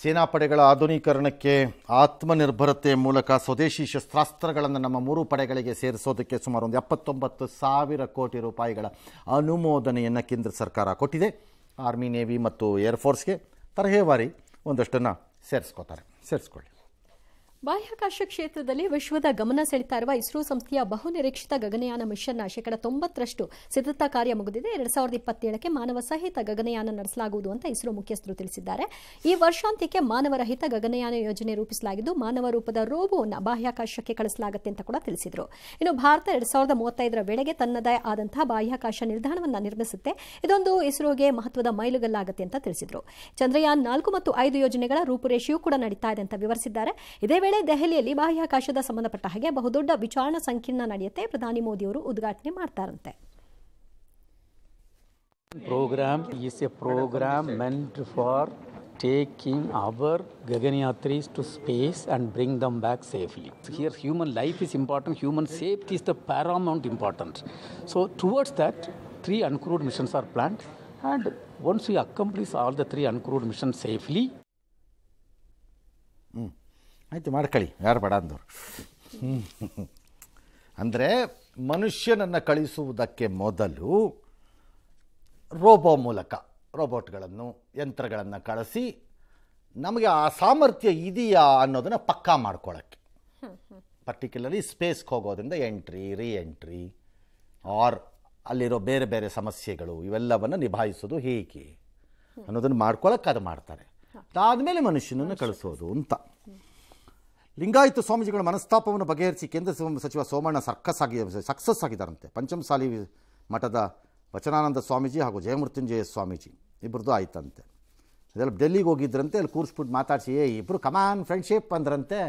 ಸೇನಾಪಡೆಗಳ ಆಧುನೀಕರಣಕ್ಕೆ ಆತ್ಮನಿರ್ಭರತೆ ಮೂಲಕ ಸ್ವದೇಶಿ ಶಸ್ತ್ರಾಸ್ತ್ರಗಳನ್ನು ನಮ್ಮ ಮೂರು ಪಡೆಗಳಿಗೆ ಸೇರಿಸೋದಕ್ಕೆ ಸುಮಾರು ಒಂದು 79,000 ಕೋಟಿ ರೂಪಾಯಿಗಳ ಅನುಮೋದನೆಯನ್ನು ಕೇಂದ್ರ ಸರ್ಕಾರ ಕೊಟ್ಟಿದೆ. ಆರ್ಮಿ, ನೇವಿ ಮತ್ತು ಏರ್ಫೋರ್ಸ್ಗೆ ತರಹೇವಾರಿ ಒಂದಷ್ಟನ್ನು ಸೇರಿಸ್ಕೊಳ್ಳಿ. ಬಾಹ್ಯಾಕಾಶ ಕ್ಷೇತ್ರದಲ್ಲಿ ವಿಶ್ವದ ಗಮನ ಸೆಳೆತಾ ಇರುವ ಇಸ್ರೋ ಸಂಸ್ಥೆಯ ಬಹುನಿರೀಕ್ಷಿತ ಗಗನಯಾನ ಮಿಷನ್ನ 90% ಸಿದ್ಧತಾ ಕಾರ್ಯ ಮುಗಿದಿದೆ. 2027ಕ್ಕೆ ಮಾನವ ಸಹಿತ ಗಗನಯಾನ ನಡೆಸಲಾಗುವುದು ಅಂತ ಇಸ್ರೋ ಮುಖ್ಯಸ್ಥರು ತಿಳಿಸಿದ್ದಾರೆ. ಈ ವರ್ಷಾಂತ್ಯಕ್ಕೆ ಮಾನವರಹಿತ ಗಗನಯಾನ ಯೋಜನೆ ರೂಪಿಸಲಾಗಿದ್ದು ಮಾನವ ರೂಪದ ರೋಬೋವನ್ನು ಬಾಹ್ಯಾಕಾಶಕ್ಕೆ ಕಳಿಸಲಾಗುತ್ತೆ ಅಂತ ಕೂಡ ತಿಳಿಸಿದರು. ಇನ್ನು ಭಾರತ 2035ರ ವೇಳೆಗೆ ತನ್ನದೇ ಆದಂತಹ ಬಾಹ್ಯಾಕಾಶ ನಿಲ್ದಾಣವನ್ನು ನಿರ್ಮಿಸುತ್ತೆ. ಇದೊಂದು ಇಸ್ರೋಗೆ ಮಹತ್ವದ ಮೈಲುಗಲ್ಲಾಗುತ್ತೆ ಅಂತ ತಿಳಿಸಿದರು. ಚಂದ್ರಯಾನ್ 4 ಮತ್ತು 5 ಯೋಜನೆಗಳ ರೂಪುರೇಷೆಯೂ ಕೂಡ ನಡೀತಾ ಇದೆ ಅಂತ ವಿವರಿಸಿದ್ದಾರೆ. ಇದೇ ವೇಳೆ ದೆಹಲಿಯಲ್ಲಿ ಬಾಹ್ಯಾಕಾಶದ ಸಂಬಂಧಪಟ್ಟ ಹಾಗೆ ಬಹುದೊಡ್ಡ ವಿಚಾರಣಾ ಸಂಕಿರಣ ನಡೆಯುತ್ತೆ. ಪ್ರಧಾನಿ ಮೋದಿ ಅವರು ಉದ್ಘಾಟನೆ ಮಾಡ್ತಾರಂತೆ. Program is a program meant for taking our Gaganayatris to space and bring them back safely. Here human life is important, human safety is the paramount important. So towards that 3 uncrewed missions are planned, and once we accomplish all the 3 uncrewed missions safely, ಆಯಿತು ಮಾಡ್ಕೊಳ್ಳಿ, ಯಾರು ಬೇಡ ಅಂದವರು. ಅಂದರೆ ಮನುಷ್ಯನನ್ನು ಕಳಿಸುವುದಕ್ಕೆ ಮೊದಲು ರೋಬೋಟ್ಗಳನ್ನು ಯಂತ್ರಗಳನ್ನು ಕಳಿಸಿ ನಮಗೆ ಆ ಸಾಮರ್ಥ್ಯ ಇದೆಯಾ ಅನ್ನೋದನ್ನು ಪಕ್ಕಾ ಮಾಡ್ಕೊಳ್ಳೋಕ್ಕೆ, ಪರ್ಟಿಕ್ಯುಲರ್ಲಿ ಸ್ಪೇಸ್ಗೆ ಹೋಗೋದ್ರಿಂದ ಎಂಟ್ರಿ, ರೀಎಂಟ್ರಿ ಆರ್ ಅಲ್ಲಿರೋ ಬೇರೆ ಬೇರೆ ಸಮಸ್ಯೆಗಳು ಇವೆಲ್ಲವನ್ನು ನಿಭಾಯಿಸೋದು ಹೇಗೆ ಅನ್ನೋದನ್ನು ಮಾಡ್ಕೊಳ್ಳೋಕೆ ಅದು ಮಾಡ್ತಾರೆ. ಅದಾದಮೇಲೆ ಮನುಷ್ಯನನ್ನು ಕಳಿಸೋದು ಅಂತ. ಲಿಂಗಾಯತ ಸ್ವಾಮೀಜಿಗಳ ಮನಸ್ತಾಪವನ್ನು ಬಗೆಹರಿಸಿ ಕೇಂದ್ರ ಸಚಿವ ಸೋಮಣ್ಣ ಸಕ್ಸಸ್ ಆಗಿದ್ದಾರಂತೆ. ಪಂಚಮಸಾಲಿ ಮಠದ ವಚನಾನಂದ ಸ್ವಾಮೀಜಿ ಹಾಗೂ ಜಯಮೃತ್ಯುಂಜಯ ಸ್ವಾಮೀಜಿ ಇಬ್ಬರದು ಆಯ್ತಂತೆ. ಇದೆಲ್ಲ ಡೆಲ್ಲಿಗೆ ಹೋಗಿದ್ರಂತೆ. ಅಲ್ಲಿ ಕೂರಿಸ್ಬಿಟ್ಟು ಮಾತಾಡಿಸಿ ಇಬ್ಬರು ಕಮಾನ್ ಫ್ರೆಂಡ್ಶಿಪ್ ಅಂದ್ರಂತೆ.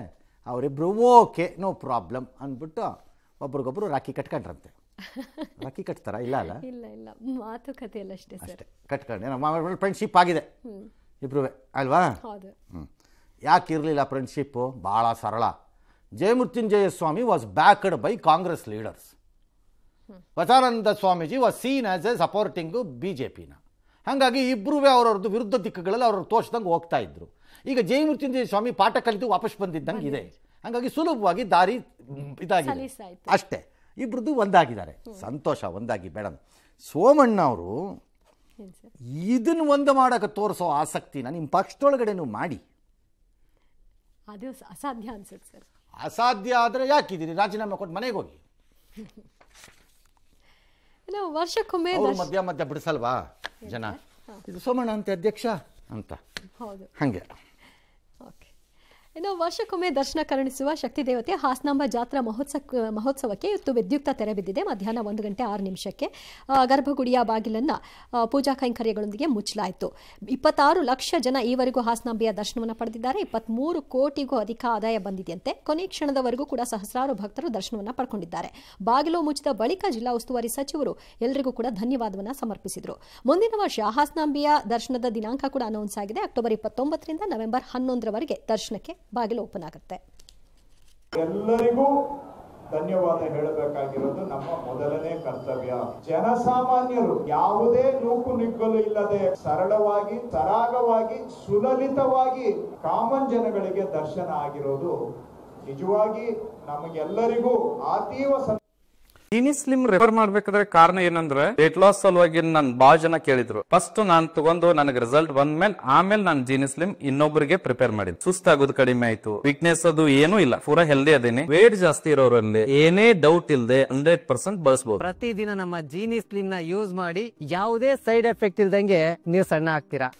ಅವರಿಬ್ಬರು ಓಕೆ ನೋ ಪ್ರಾಬ್ಲಮ್ ಅಂದ್ಬಿಟ್ಟು ಒಬ್ರಿಗೊಬ್ರು ರಾಖಿ ಕಟ್ಕೊಂಡ್ರಂತೆ. ರಾಖಿ ಕಟ್ತಾರ? ಇಲ್ಲ ಅಲ್ಲ, ಇಲ್ಲ ಮಾತುಕತೆ ಎಲ್ಲ ಅಷ್ಟೇ ಕಟ್ಕೊಂಡು ಫ್ರೆಂಡ್ಶಿಪ್ ಆಗಿದೆ ಇಬ್ರು ಅಲ್ವಾ? ಯಾಕೆ ಇರಲಿಲ್ಲ ಫ್ರೆಂಡ್ಶಿಪ್ಪು? ಭಾಳ ಸರಳ. Jayamrutyunjaya Swami was backed by Congress leaders. Vachanananda Swamiji was seen as a supporting BJPನ. ಹಾಗಾಗಿ ಇಬ್ಬರೂ ಅವ್ರವ್ರದ್ದು ವಿರುದ್ಧ ದಿಕ್ಕುಗಳಲ್ಲಿ ಅವ್ರವ್ರು ತೋರಿಸ್ದಂಗೆ ಹೋಗ್ತಾ ಇದ್ರು. ಈಗ ಜಯಮೃತ್ಯುಂಜಯ ಸ್ವಾಮಿ ಪಾಠ ಕಲಿತು ವಾಪಸ್ ಬಂದಿದ್ದಂಗೆ ಇದೆ. ಹಾಗಾಗಿ ಸುಲಭವಾಗಿ ದಾರಿ ಇದಾಗಿದೆ ಅಷ್ಟೇ. ಇಬ್ಬರದ್ದು ಒಂದಾಗಿದ್ದಾರೆ, ಸಂತೋಷ, ಒಂದಾಗಿ ಮೇಡಮ್. ಸೋಮಣ್ಣ ಅವರು ಇದನ್ನು ಒಂದು ಮಾಡೋಕ್ಕೆ ತೋರಿಸೋ ಆಸಕ್ತಿನ ನಿಮ್ಮ ಪಕ್ಷದೊಳಗಡೆನೂ ಮಾಡಿ. ಅದು ಅಸಾಧ್ಯ ಅನ್ಸುತ್ತೆ ಸರ್. ಅಸಾಧ್ಯ ಆದರೆ ಯಾಕಿದ್ದೀರಿ? ರಾಜೀನಾಮೆ ಕೊಟ್ಟು ಮನೆಗೆ ಹೋಗಿ. ವರ್ಷಕ್ಕೊಮ್ಮೆ ಮಧ್ಯ ಬಿಡಿಸಲ್ವಾ ಜನ? ಇದು ಸೋಮಣ್ಣ ಅಂತ ಅಧ್ಯಕ್ಷ ಅಂತ. ಹೌದು, ಹಾಗೆ. ಇನ್ನು ವರ್ಷಕ್ಕೊಮ್ಮೆ ದರ್ಶನ ಕರುಣಿಸುವ ಶಕ್ತಿ ದೇವತೆ ಹಾಸನಾಂಬ ಜಾತ್ರಾ ಮಹೋತ್ಸವಕ್ಕೆ ಇವತ್ತು ವಿದ್ಯುಕ್ತ ತೆರೆ ಬಿದ್ದಿದೆ. ಮಧ್ಯಾಹ್ನ 1:06 ಗರ್ಭಗುಡಿಯ ಬಾಗಿಲನ್ನು ಪೂಜಾ ಕೈಂಕರ್ಯಗಳೊಂದಿಗೆ ಮುಚ್ಚಲಾಯಿತು. 26 ಲಕ್ಷ ಜನ ಈವರೆಗೂ ಹಾಸನಾಂಬೆಯ ದರ್ಶನವನ್ನು ಪಡೆದಿದ್ದಾರೆ. 23 ಕೋಟಿಗೂ ಅಧಿಕ ಆದಾಯ ಬಂದಿದೆಯಂತೆ. ಕೊನೆ ಕ್ಷಣದವರೆಗೂ ಕೂಡ ಸಹಸ್ರಾರು ಭಕ್ತರು ದರ್ಶನವನ್ನು ಪಡ್ಕೊಂಡಿದ್ದಾರೆ. ಬಾಗಿಲು ಮುಚ್ಚಿದ ಬಳಿಕ ಜಿಲ್ಲಾ ಉಸ್ತುವಾರಿ ಸಚಿವರು ಎಲ್ಲರಿಗೂ ಕೂಡ ಧನ್ಯವಾದವನ್ನು ಸಮರ್ಪಿಸಿದರು. ಮುಂದಿನ ವರ್ಷ ಹಾಸನಾಂಬೆಯ ದರ್ಶನದ ದಿನಾಂಕ ಕೂಡ ಅನೌನ್ಸ್ ಆಗಿದೆ. ಅಕ್ಟೋಬರ್ 29ರಿಂದ ನವೆಂಬರ್ 11ರವರೆಗೆ ದರ್ಶನಕ್ಕೆ ಬಾಗಿಲು ಓಪನ್ ಆಗುತ್ತೆ. ಎಲ್ಲರಿಗೂ ಧನ್ಯವಾದ ಹೇಳಬೇಕಾಗಿರೋದು ನಮ್ಮ ಮೊದಲನೇ ಕರ್ತವ್ಯ. ಜನಸಾಮಾನ್ಯರು ಯಾವುದೇ ನೂಕು ನುಗ್ಗಲು ಇಲ್ಲದೆ ಸರಳವಾಗಿ, ಸರಾಗವಾಗಿ, ಸುಲಲಿತವಾಗಿ ಕಾಮನ್ ಜನಗಳಿಗೆ ದರ್ಶನ ಆಗಿರೋದು ನಿಜವಾಗಿ ನಮಗೆಲ್ಲರಿಗೂ ಅತೀವ ಜೀನಿ ಸ್ಲಿಮ್ ರೆಫರ್ ಮಾಡ್ಬೇಕಾದ್ರೆ ಕಾರಣ ಏನಂದ್ರೆ ವೇಟ್ ಲಾಸ್ ಸಲುವಾಗಿ ನನ್ ಬಾಳ ಜನ ಕೇಳಿದ್ರು. ಫಸ್ಟ್ ನಾನ್ ತಗೊಂಡು ನನಗೆ ರಿಸಲ್ಟ್ ಬಂದ್ಮೇಲೆ ಆಮೇಲೆ ನಾನು ಜೀನಿ ಸ್ಲಿಮ್ ಇನ್ನೊಬ್ಬರಿಗೆ ಪ್ರಿಪೇರ್ ಮಾಡಿದ್. ಸುಸ್ತಾಗೋದು ಕಡಿಮೆ ಆಯ್ತು, ವೀಕ್ನೆಸ್ ಅದು ಏನೂ ಇಲ್ಲ, ಪೂರಾ ಹೆಲ್ದಿ ಅದೇನೆ. ವೇಟ್ ಜಾಸ್ತಿ ಇರೋರಲ್ಲಿ ಏನೇ ಡೌಟ್ ಇಲ್ಲದೆ 100% ಬಳಸಬಹುದು. ಪ್ರತಿದಿನ ನಮ್ಮ ಜೀನಿ ಸ್ಲಿಮ್ ನ ಯೂಸ್ ಮಾಡಿ ಯಾವುದೇ ಸೈಡ್ ಎಫೆಕ್ಟ್ ಇಲ್ದಂಗೆ ನೀವು ಸಣ್ಣ ಆಗ್ತೀರಾ.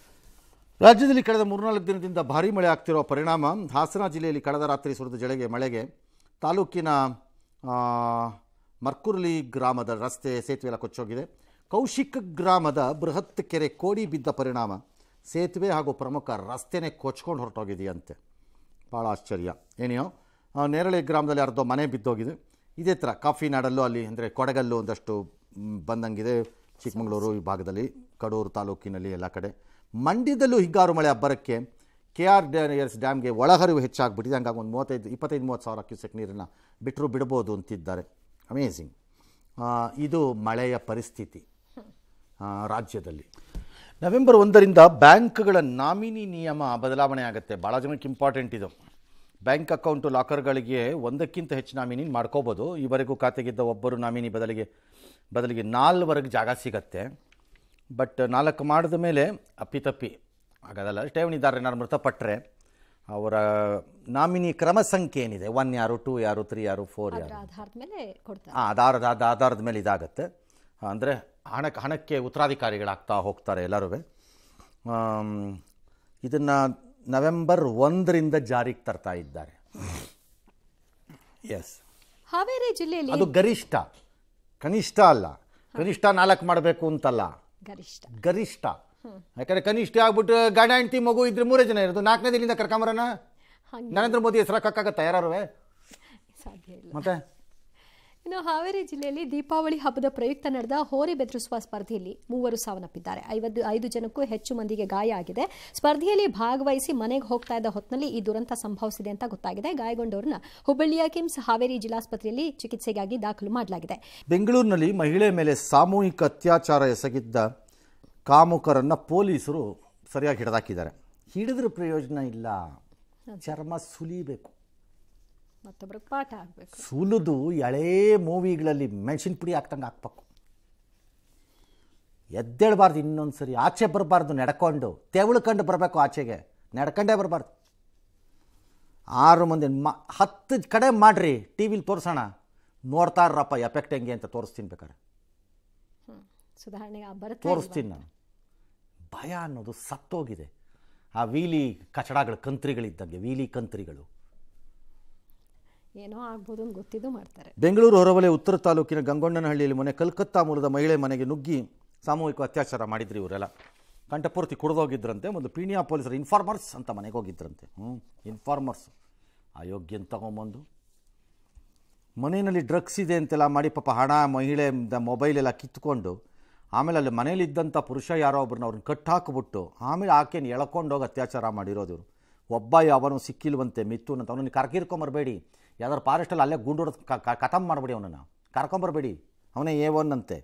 ರಾಜ್ಯದಲ್ಲಿ ಕಳೆದ 3-4 ದಿನದಿಂದ ಭಾರೀ ಮಳೆ ಆಗ್ತಿರೋ ಪರಿಣಾಮ ಹಾಸನ ಜಿಲ್ಲೆಯಲ್ಲಿ ಕಳೆದ ರಾತ್ರಿ ಸುರಿದ ಮಳೆಗೆ ತಾಲೂಕಿನ ಮರ್ಕುರ್ಲಿ ಗ್ರಾಮದ ರಸ್ತೆ ಸೇತುವೆ ಎಲ್ಲ ಕೊಚ್ಚೋಗಿದೆ. ಕೌಶಿಕ್ ಗ್ರಾಮದ ಬೃಹತ್ ಕೆರೆ ಕೋಡಿ ಬಿದ್ದ ಪರಿಣಾಮ ಸೇತುವೆ ಹಾಗೂ ಪ್ರಮುಖ ರಸ್ತೆನೇ ಕೊಚ್ಕೊಂಡು ಹೊರಟೋಗಿದೆಯಂತೆ. ಭಾಳ ಆಶ್ಚರ್ಯ. ಏನೆಯೋ ನೇರಳೆ ಗ್ರಾಮದಲ್ಲಿ ಅರ್ಧ ಮನೆ ಬಿದ್ದೋಗಿದೆ. ಇದೇ ಥರ ಕಾಫಿನಾಡಲ್ಲೂ ಅಲ್ಲಿ ಅಂದರೆ ಕೊಡಗಲ್ಲೂ ಒಂದಷ್ಟು ಬಂದಂಗಿದೆ. ಚಿಕ್ಕಮಗಳೂರು ಈ ಭಾಗದಲ್ಲಿ, ಕಡೂರು ತಾಲೂಕಿನಲ್ಲಿ ಎಲ್ಲ ಕಡೆ. ಮಂಡ್ಯದಲ್ಲೂ ಹಿಂಗಾರು ಮಳೆ ಅಬ್ಬರಕ್ಕೆ KRS ಡ್ಯಾಮ್ಗೆ ಒಳಹರಿವು ಹೆಚ್ಚಾಗಿಬಿಟ್ಟಿದೆ. ಹಂಗಾಗಿ ಒಂದು 25-30 ಸಾವಿರ ಕ್ಯೂಸೆಕ್ ನೀರನ್ನು ಬಿಡ್ಬೋದು ಅಂತಿದ್ದಾರೆ. ಅಮೇಝಿಂಗ್. ಇದು ಮಳೆಯ ಪರಿಸ್ಥಿತಿ ರಾಜ್ಯದಲ್ಲಿ. ನವೆಂಬರ್ 1ರಿಂದ ಬ್ಯಾಂಕ್ಗಳ ನಾಮಿನಿ ನಿಯಮ ಬದಲಾವಣೆ ಆಗುತ್ತೆ. ಭಾಳ ಜನಕ್ಕೆ ಇಂಪಾರ್ಟೆಂಟ್ ಇದು. ಬ್ಯಾಂಕ್ ಅಕೌಂಟು ಲಾಕರ್ಗಳಿಗೆ ಒಂದಕ್ಕಿಂತ ಹೆಚ್ಚು ನಾಮಿನಿ ಮಾಡ್ಕೋಬೋದು. ಈವರೆಗೂ ಖಾತೆಗಿದ್ದ ಒಬ್ಬರು ನಾಮಿನಿ ಬದಲಿಗೆ 4 ಜಾಗ ಸಿಗತ್ತೆ. ಬಟ್ 4 ಮಾಡಿದ ಮೇಲೆ ಅಪ್ಪಿತಪ್ಪಿ ಆಗೋದಲ್ಲ. ಠೇವಣಿದಾರರು ಏನಾದ್ರು ಮೃತಪಟ್ಟರೆ ಅವರ ನಾಮಿನಿ ಕ್ರಮ ಸಂಖ್ಯೆ ಏನಿದೆ 1 ಯಾರು, 2 ಯಾರು, 3 ಯಾರು, 4 ಯಾರು, ಆಧಾರದ ಮೇಲೆ ಕೊಡ್ತಾರೆ. ಆಧಾರದ ಮೇಲೆ ಇದಾಗತ್ತೆ. ಅಂದರೆ ಹಣಕ್ಕೆ ಉತ್ತರಾಧಿಕಾರಿಗಳಾಗ್ತಾ ಹೋಗ್ತಾರೆ ಎಲ್ಲರೂ. ಇದನ್ನು ನವೆಂಬರ್ 1ರಿಂದ ಜಾರಿಗೆ ತರ್ತಾ ಇದ್ದಾರೆ. ಎಸ್, ಹಾವೇರಿ ಜಿಲ್ಲೆಯಲ್ಲಿ ಅದು ಗರಿಷ್ಠ, ಕನಿಷ್ಠ ಅಲ್ಲ. ಕನಿಷ್ಠ 4 ಮಾಡಬೇಕು ಅಂತಲ್ಲ, ಗರಿಷ್ಠ. ಯಾಕಂದ್ರೆ ಕನಿಷ್ಠ ಆಗ್ಬಿಟ್ಟು ಗಂಡ ಹೆಂಡತಿ ಮಗು ಇದ್ರೆ 3 ಜನ ಇರೋದು. 4ನೇ ದಿನದಿಂದ ಕರ್ಕೊಂಬರೋಣ ನರೇಂದ್ರ ಮೋದಿ ಹೆಸರು ಹಾಕಕ್ಕಾಗತ್ತಾ ಯಾರು? ಸಾಧ್ಯ ಇಲ್ಲ. ಮತ್ತೆ ಇನ್ನು ಹಾವೇರಿ ಜಿಲ್ಲೆಯಲ್ಲಿ ದೀಪಾವಳಿ ಹಬ್ಬದ ಪ್ರಯುಕ್ತ ನಡೆದ ಹೋರಿ ಬೆದರಿಸುವ ಸ್ಪರ್ಧೆಯಲ್ಲಿ 3 ಸಾವನ್ನಪ್ಪಿದ್ದಾರೆ. 5 ಜನಕ್ಕೂ ಹೆಚ್ಚು ಮಂದಿಗೆ ಗಾಯ ಆಗಿದೆ. ಸ್ಪರ್ಧೆಯಲ್ಲಿ ಭಾಗವಹಿಸಿ ಮನೆಗೆ ಹೋಗ್ತಾ ಇದ್ದ ಹೊತ್ತಿನಲ್ಲಿ ಈ ದುರಂತ ಸಂಭವಿಸಿದೆ ಅಂತ ಗೊತ್ತಾಗಿದೆ. ಗಾಯಗೊಂಡವರನ್ನ ಹುಬ್ಬಳ್ಳಿಯ ಕಿಮ್ಸ್ ಹಾವೇರಿ ಜಿಲ್ಲಾಸ್ಪತ್ರೆಯಲ್ಲಿ ಚಿಕಿತ್ಸೆಗಾಗಿ ದಾಖಲು ಮಾಡಲಾಗಿದೆ. ಬೆಂಗಳೂರಿನಲ್ಲಿ ಮಹಿಳೆ ಮೇಲೆ ಸಾಮೂಹಿಕ ಅತ್ಯಾಚಾರ ಎಸಗಿದ್ದ ಕಾಮುಕರನ್ನು ಪೊಲೀಸರು ಸರಿಯಾಗಿ ಹಿಡಿದಾಕಿದ್ದಾರೆ. ಹಿಡಿದ್ರೆ ಪ್ರಯೋಜನ ಇಲ್ಲ, ಚರ್ಮ ಸುಲಿಬೇಕು, ಮತ್ತೊಬ್ಬರಿಗೆ ಪಾಠ ಆಗಬೇಕು. ಸುಲಿದು ಎಳೆ ಮೂವಿಗಳಲ್ಲಿ ಮೆಣಸಿನ ಪುಡಿ ಹಾಕ್ತಂಗೆ ಹಾಕ್ಬೇಕು. ಎದ್ದೇಳಬಾರ್ದು, ಇನ್ನೊಂದು ಸರಿ ಆಚೆ ಬರಬಾರ್ದು. ನಡ್ಕೊಂಡು ತೆವಳ್ಕೊಂಡು ಬರಬೇಕು, ಆಚೆಗೆ ನಡ್ಕೊಂಡೇ ಬರಬಾರ್ದು. 6 ಮಂದಿ 10 ಕಡೆ ಮಾಡಿರಿ, ಟಿ ವಿಲಿ ತೋರಿಸೋಣ, ನೋಡ್ತಾ ಇರಪ್ಪ ಎಫೆಕ್ಟ್ ಹೆಂಗೆ ಅಂತ ತೋರಿಸ್ತೀನಿ. ಬೇಕಾರೆ ಸುಧಾರಣೆ ತೋರಿಸ್ತೀನಿ ನಾನು. ಭಯ ಅನ್ನೋದು ಸತ್ತೋಗಿದೆ. ಆ ವೀಲಿ ಕಚಡಗಳು, ಕಂತ್ರಿಗಳಿದ್ದಂಗೆ ವೀಲಿ ಕಂತ್ರಿಗಳು ಏನೋ ಆಗ್ಬೋದು ಅಂತ ಗೊತ್ತಿದ್ದು ಮಾಡ್ತಾರೆ. ಬೆಂಗಳೂರು ಹೊರವಲಯ ಉತ್ತರ ತಾಲೂಕಿನ ಗಂಗೊಣ್ಣನಹಳ್ಳಿಯಲ್ಲಿ ಮೊನ್ನೆ ಕಲ್ಕತ್ತಾ ಮೂಲದ ಮಹಿಳೆ ಮನೆಗೆ ನುಗ್ಗಿ ಸಾಮೂಹಿಕ ಅತ್ಯಾಚಾರ ಮಾಡಿದ್ರು. ಇವರೆಲ್ಲ ಕಂಠಪೂರ್ತಿ ಕುಡಿದೋಗಿದ್ರಂತೆ. ಒಂದು ಪೀಣ್ಯ ಪೊಲೀಸರು ಇನ್ಫಾರ್ಮರ್ಸ್ ಅಂತ ಮನೆಗೆ ಹೋಗಿದ್ರಂತೆ. ಇನ್ಫಾರ್ಮರ್ಸ್ ಅಯೋಗ್ಯನ ತಗೊಂಬಂದು ಮನೆಯಲ್ಲಿ ಡ್ರಗ್ಸ್ ಇದೆ ಅಂತೆಲ್ಲ ಮಾಡಿ ಪಾಪ ಹಣ, ಮಹಿಳೆ ಮೊಬೈಲ್ ಎಲ್ಲ ಕಿತ್ಕೊಂಡು, ಆಮೇಲೆ ಅಲ್ಲಿ ಮನೇಲಿದ್ದಂಥ ಪುರುಷ ಯಾರೋ ಒಬ್ಬರನ್ನ ಅವ್ರನ್ನ ಕಟ್ಟಾಕ್ಬಿಟ್ಟು ಆಮೇಲೆ ಆಕೆಯನ್ನು ಎಳ್ಕೊಂಡೋಗಿ ಅತ್ಯಾಚಾರ ಮಾಡಿರೋದು ಇವರು. ಒಬ್ಬ ಯಾವನು ಸಿಕ್ಕಿಲ್ವಂತೆ, ಮಿಥುನ್ ಅಂತ. ಅವನನ್ನು ಕರ್ಕಿರ್ಕೊಂಬರ್ಬೇಡಿ, ಯಾವ್ದಾದ್ರು ಫಾರೆಸ್ಟಲ್ಲಿ ಅಲ್ಲೇ ಗುಂಡೋಡೋದು ಖತಮ್ ಮಾಡಿಬಿಡಿ. ಅವನನ್ನು ಕರ್ಕೊಂಬರ್ಬೇಡಿ, ಅವನೇ A1 ಅಂತೆ.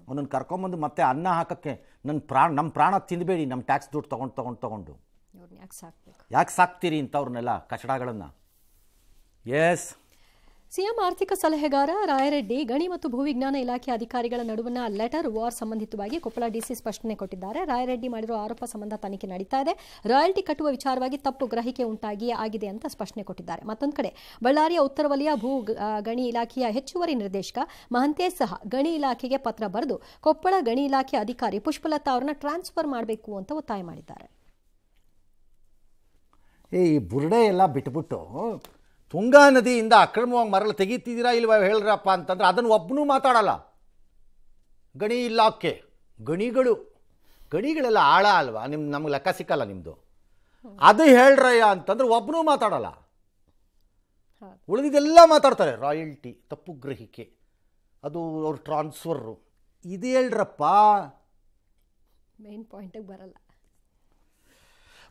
ಅವನನ್ನು ಕರ್ಕೊಂಬಂದು ಮತ್ತೆ ಅನ್ನ ಹಾಕೋಕ್ಕೆ ನಮ್ಮ ಪ್ರಾಣ ತಿಂದಬೇಡಿ, ನಮ್ಮ ಟ್ಯಾಕ್ಸ್ ದುಡ್ಡು ತೊಗೊಂಡು ಯಾಕೆ ಸಾಕ್ತೀರಿ ಇಂಥವ್ರನ್ನೆಲ್ಲ ಕಚಡಗಳನ್ನು. ಎಸ್, ಸಿಎಂ ಆರ್ಥಿಕ ಸಲಹೆಗಾರ ರಾಯರೆಡ್ಡಿ ಗಣಿ ಮತ್ತು ಭೂವಿಜ್ಞಾನ ಇಲಾಖೆ ಅಧಿಕಾರಿಗಳ ನಡುವಿನ ಲೆಟರ್ ವಾರ್ ಸಂಬಂಧಿತವಾಗಿ ಕೊಪ್ಪಳ ಡಿಸಿ ಸ್ಪಷ್ಟನೆ ಕೊಟ್ಟಿದ್ದಾರೆ. ರಾಯರೆಡ್ಡಿ ಮಾಡಿರುವ ಆರೋಪ ಸಂಬಂಧ ತನಿಖೆ ನಡೀತಾ ಇದೆ. ರಾಯಲ್ಟಿ ಕಟ್ಟುವ ವಿಚಾರವಾಗಿ ತಪ್ಪು ಗ್ರಹಿಕೆ ಆಗಿದೆ ಅಂತ ಸ್ಪಷ್ಟನೆ ಕೊಟ್ಟಿದ್ದಾರೆ. ಮತ್ತೊಂದು ಕಡೆ ಬಳ್ಳಾರಿಯ ಉತ್ತರ ವಲಯ ಭೂ ಗಣಿ ಇಲಾಖೆಯ ಹೆಚ್ಚುವರಿ ನಿರ್ದೇಶಕ ಮಹಂತೇಶ್ ಸಹ ಗಣಿ ಇಲಾಖೆಗೆ ಪತ್ರ ಬರೆದು ಕೊಪ್ಪಳ ಗಣಿ ಇಲಾಖೆ ಅಧಿಕಾರಿ ಪುಷ್ಪಲತಾ ಅವರನ್ನ ಟ್ರಾನ್ಸ್ಫರ್ ಮಾಡಬೇಕು ಅಂತ ಒತ್ತಾಯ ಮಾಡಿದ್ದಾರೆ. ಈ ಬುರುಡೆ ಎಲ್ಲ ಬಿಟ್ಬಿಟ್ಟು ತುಂಗಾ ನದಿಯಿಂದ ಅಕ್ರಮವಾಗಿ ಮರಳು ತೆಗೀತಿದ್ದೀರಾ ಇಲ್ವಾ ಹೇಳ್ರಪ್ಪ ಅಂತಂದ್ರೆ ಅದನ್ನು ಒಬ್ಬನೂ ಮಾತಾಡಲ್ಲ. ಗಣಿ ಇಲಾಖೆ ಗಣಿಗಳೆಲ್ಲ ಆಳ ಅಲ್ವಾ, ನಮ್ಗೆ ಲೆಕ್ಕ ಸಿಕ್ಕಲ್ಲ ನಿಮ್ಮದು, ಅದು ಹೇಳ್ರಯ್ಯ ಅಂತಂದ್ರೆ ಒಬ್ಬನೂ ಮಾತಾಡಲ್ಲ. ಉಳಿದಿದ್ದೆಲ್ಲ ಮಾತಾಡ್ತಾರೆ. ರಾಯಲ್ಟಿ, ತಪ್ಪು ಗ್ರಹಿಕೆ, ಅದು ಅವ್ರ ಟ್ರಾನ್ಸ್ಫರು, ಇದು ಹೇಳ್ರಪ್ಪ. ಮೇನ್ ಪಾಯಿಂಟಿಗೆ ಬರಲ್ಲ.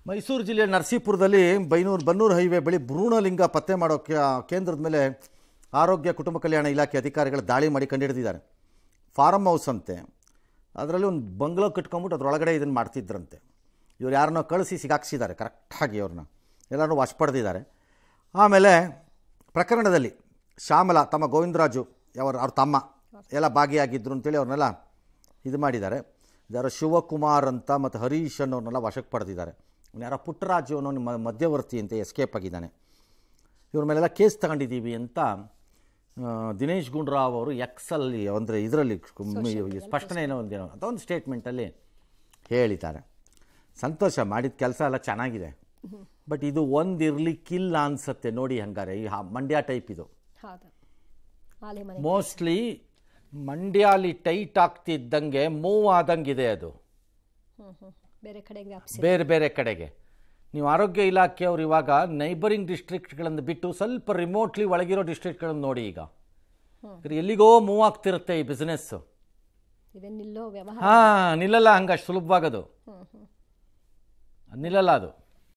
ಮೈಸೂರು ಜಿಲ್ಲೆಯ ನರಸೀಪುರದಲ್ಲಿ ಬನ್ನೂರು ಹೈವೇ ಬಳಿ ಭ್ರೂಣಲಿಂಗ ಪತ್ತೆ ಮಾಡೋ ಕೇಂದ್ರದ ಮೇಲೆ ಆರೋಗ್ಯ ಕುಟುಂಬ ಕಲ್ಯಾಣ ಇಲಾಖೆ ಅಧಿಕಾರಿಗಳು ದಾಳಿ ಮಾಡಿ ಕಂಡುಹಿಡಿದಿದ್ದಾರೆ. ಫಾರಮ್ ಹೌಸ್ ಅಂತೆ, ಅದರಲ್ಲಿ ಒಂದು ಬಂಗ್ಲೋ ಕಟ್ಕೊಂಬಿಟ್ಟು ಅದರೊಳಗಡೆ ಇದನ್ನು ಮಾಡ್ತಿದ್ರಂತೆ. ಇವ್ರು ಯಾರನ್ನೋ ಕಳಿಸಿ ಸಿಗಾಕ್ಸಿದ್ದಾರೆ ಕರೆಕ್ಟಾಗಿ, ಅವ್ರನ್ನ ಎಲ್ಲರೂ ವಶಪಡೆದಿದ್ದಾರೆ. ಆಮೇಲೆ ಪ್ರಕರಣದಲ್ಲಿ ಶ್ಯಾಮಲಾ ತಮ್ಮ ಗೋವಿಂದರಾಜು ಅವ್ರ ತಮ್ಮ ಎಲ್ಲ ಭಾಗಿಯಾಗಿದ್ದರು ಅಂತೇಳಿ ಅವ್ರನ್ನೆಲ್ಲ ಇದು ಮಾಡಿದ್ದಾರೆ. ಯಾರೋ ಶಿವಕುಮಾರ್ ಅಂತ ಮತ್ತು ಹರೀಶ್ ಅನ್ನೋರ್ನೆಲ್ಲ ವಶಕ್ಕೆ ಪಡೆದಿದ್ದಾರೆ. ಯಾರೋ ಪುಟ್ಟರಾಜು ಅನ್ನೋ ಮಧ್ಯವರ್ತಿ ಅಂತ ಎಸ್ಕೇಪ್ ಆಗಿದ್ದಾನೆ. ಇವ್ರ ಮೇಲೆಲ್ಲ ಕೇಸ್ ತಗೊಂಡಿದ್ದೀವಿ ಅಂತ ದಿನೇಶ್ ಗುಂಡೂರಾವ್ ಅವರು ಎಕ್ಸಲ್ಲಿ ಅಂದರೆ ಇದರಲ್ಲಿ ಸ್ಪಷ್ಟನೆ ಏನೋ ಒಂದೇನೋ ಅಂತ ಒಂದು ಸ್ಟೇಟ್ಮೆಂಟಲ್ಲಿ ಹೇಳಿದ್ದಾರೆ. ಸಂತೋಷ, ಮಾಡಿದ ಕೆಲಸ ಎಲ್ಲ ಚೆನ್ನಾಗಿದೆ. ಬಟ್ ಇದು ಒಂದಿರಲಿಕ್ಕಿಲ್ಲ ಅನಿಸುತ್ತೆ ನೋಡಿ. ಹಂಗಾರೆ ಈ ಮಂಡ್ಯ ಟೈಪ್ ಇದು ಮೋಸ್ಟ್ಲಿ ಮಂಡ್ಯಾಲಿ ಟೈಟ್ ಆಗ್ತಿದ್ದಂಗೆ ಮೂವ್ ಆದಂಗಿದೆ. ಅದು ಬೇರೆ ಬೇರೆ ಕಡೆಗೆ. ನೀವು ಆರೋಗ್ಯ ಇಲಾಖೆಯವರು ಇವಾಗ ನೈಬರಿಂಗ್ ಡಿಸ್ಟ್ರಿಕ್ಟ್ಗಳನ್ನು ಬಿಟ್ಟು ಸ್ವಲ್ಪ ರಿಮೋಟ್ಲಿ ಒಳಗಿರೋ ಡಿಸ್ಟ್ರಿಕ್ಟ್ಗಳನ್ನು ನೋಡಿ. ಈಗ ಎಲ್ಲಿಗೋ ಮೂವ್ ಆಗ್ತಿರುತ್ತೆ ಈ ಬಿಸ್ನೆಸ್ಸು. ನಿಲ್ಲಲ್ಲ ಹಂಗಷ್ಟು ಸುಲಭವಾಗದು, ನಿಲ್ಲಲ್ಲ ಅದು.